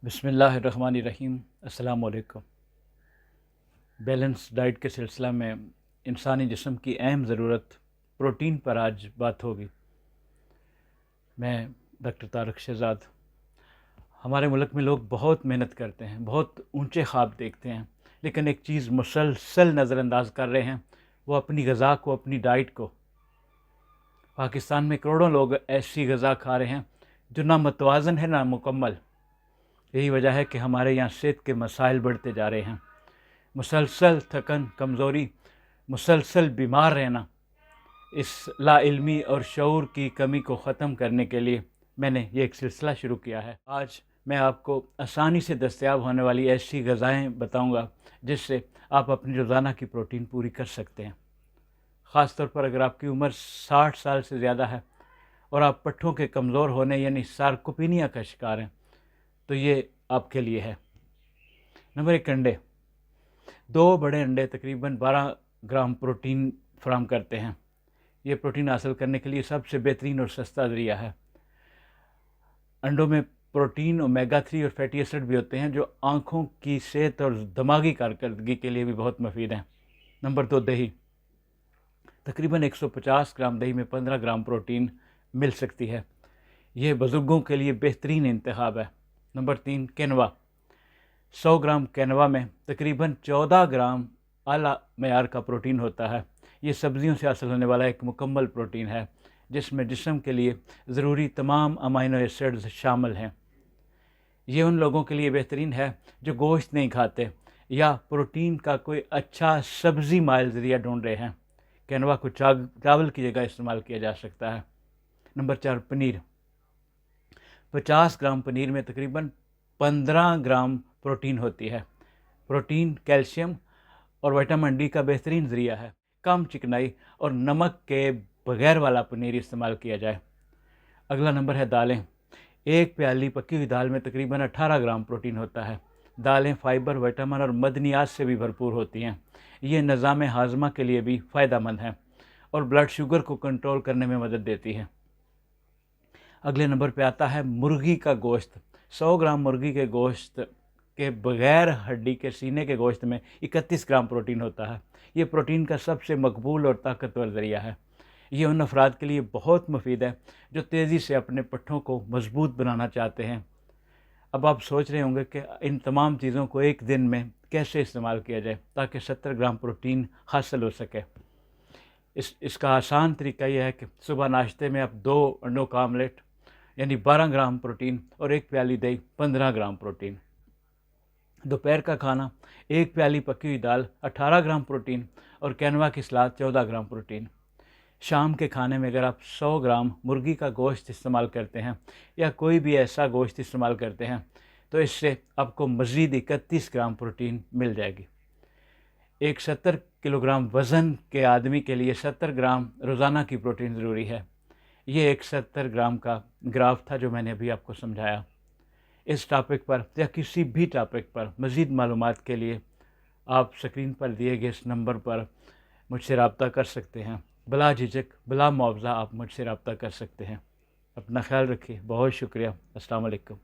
बिस्मिल्लाहिर्रहमानिर्रहीम। अस्सलाम वालेकुम। बैलेंस डाइट के सिलसिला में इंसानी जिस्म की अहम ज़रूरत प्रोटीन पर आज बात होगी। मैं डॉक्टर तारक शहज़ाद। हमारे मुल्क में लोग बहुत मेहनत करते हैं, बहुत ऊंचे ख्वाब देखते हैं, लेकिन एक चीज़ मुसलसल नज़रअंदाज कर रहे हैं, वो अपनी ग़ज़ा को, अपनी डाइट को। पाकिस्तान में करोड़ों लोग ऐसी ग़ज़ा खा रहे हैं जो ना मुतवाज़न है ना मुकम्मल। यही वजह है कि हमारे यहाँ सेहत के मसाइल बढ़ते जा रहे हैं। मुसलसल थकन, कमज़ोरी, मुसलसल बीमार रहना। इस लाइल्मी और शऊर की कमी को ख़त्म करने के लिए मैंने ये एक सिलसिला शुरू किया है। आज मैं आपको आसानी से दस्तयाब होने वाली ऐसी ग़ज़ाएँ बताऊँगा जिससे आप अपनी रोज़ाना की प्रोटीन पूरी कर सकते हैं। ख़ास तौर पर अगर आपकी उम्र 60 साल से ज़्यादा है और आप पट्ठों के कमज़ोर होने यानी सार्कोपीनिया का शिकार हैं, तो ये आपके लिए है। नंबर 1, अंडे। 2 बड़े अंडे तकरीबन 12 ग्राम प्रोटीन फराहम करते हैं। ये प्रोटीन हासिल करने के लिए सबसे बेहतरीन और सस्ता ज़रिया है। अंडों में प्रोटीन, ओमेगा 3 और फैटी एसिड भी होते हैं जो आँखों की सेहत और दिमागी कारकर्दगी के लिए भी बहुत मुफीद हैं। नंबर 2, दही। तकरीबन 150 ग्राम दही में 15 ग्राम प्रोटीन मिल सकती है। ये बुज़ुर्गों के लिए बेहतरीन इंतखाब है। नंबर 3, केनवा। 100 ग्राम केनवा में तकरीबन 14 ग्राम आला मयार का प्रोटीन होता है। ये सब्ज़ियों से हासिल होने वाला एक मुकम्मल प्रोटीन है जिसमें जिस्म के लिए ज़रूरी तमाम अमीनो एसिड्स शामिल हैं। ये उन लोगों के लिए बेहतरीन है जो गोश्त नहीं खाते या प्रोटीन का कोई अच्छा सब्ज़ी माइल ज़रिया ढूंढ रहे हैं। केनवा को चावल की जगह इस्तेमाल किया जा सकता है। नंबर 4, पनीर। 50 ग्राम पनीर में तकरीबन 15 ग्राम प्रोटीन होती है। प्रोटीन, कैल्शियम और विटामिन डी का बेहतरीन ज़रिया है। कम चिकनाई और नमक के बगैर वाला पनीर इस्तेमाल किया जाए। अगला नंबर है दालें। 1 प्याली पकी हुई दाल में तकरीबन 18 ग्राम प्रोटीन होता है। दालें फाइबर, विटामिन और मदनियात से भी भरपूर होती हैं। ये निज़ाम हाजमा के लिए भी फ़ायदेमंद हैं और ब्लड शुगर को कंट्रोल करने में मदद देती हैं। अगले नंबर पे आता है मुर्गी का गोश्त। 100 ग्राम मुर्गी के गोश्त के बग़ैर हड्डी के सीने के गोश्त में 31 ग्राम प्रोटीन होता है। ये प्रोटीन का सबसे मकबूल और ताकतवर ज़रिया है। ये उन अफराद के लिए बहुत मुफीद है जो तेज़ी से अपने पट्ठों को मजबूत बनाना चाहते हैं। अब आप सोच रहे होंगे कि इन तमाम चीज़ों को एक दिन में कैसे इस्तेमाल किया जाए ताकि 70 ग्राम प्रोटीन हासिल हो सके। इसका आसान तरीका यह है कि सुबह नाश्ते में आप 2 अंडों का आमलेट यानी 12 ग्राम प्रोटीन और 1 प्याली दही 15 ग्राम प्रोटीन। दोपहर का खाना 1 प्याली पकी हुई दाल 18 ग्राम प्रोटीन और कैनवा की सलाद 14 ग्राम प्रोटीन। शाम के खाने में अगर आप 100 ग्राम मुर्गी का गोश्त इस्तेमाल करते हैं या कोई भी ऐसा गोश्त इस्तेमाल करते हैं तो इससे आपको मज़ीद 31 ग्राम प्रोटीन मिल जाएगी। एक 70 किलोग्राम वज़न के आदमी के लिए 70 ग्राम रोज़ाना की प्रोटीन ज़रूरी है। ये एक 70 ग्राम का ग्राफ था जो मैंने अभी आपको समझाया। इस टॉपिक पर या किसी भी टॉपिक पर मज़ीद मालूमात के लिए आप स्क्रीन पर दिए गए इस नंबर पर मुझसे रब्ता कर सकते हैं। बला झिझक, बला मुआवजा आप मुझसे रब्ता कर सकते हैं। अपना ख्याल रखिए। बहुत शुक्रिया। अस्सलाम वालेकुम।